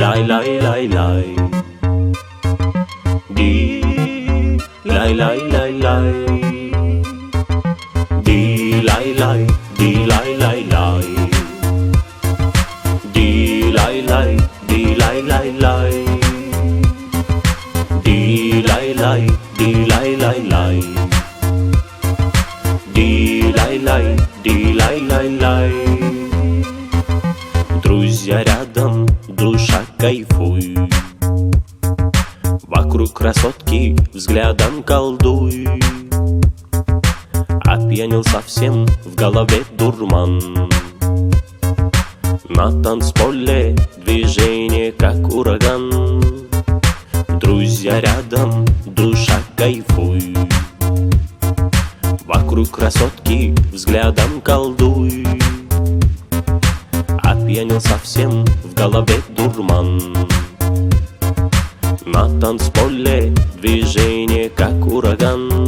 лай лай лай лай, ди лай лай лай лай, ди лай лай, ди лай лай лай, ди лай лай, ди лай лай лай, ди лай лай, ди лай лай лай, ди лай лай, ди лай лай лай. Друзья рядом, душа кайфуй, вокруг красотки взглядом колдуй. Опьянел совсем, в голове дурман. На танцполе движение как ураган. Друзья рядом, душа кайфуй, вокруг красотки взглядом колдуй. Опьянел совсем, в голове дурман. На танцполе движение как ураган.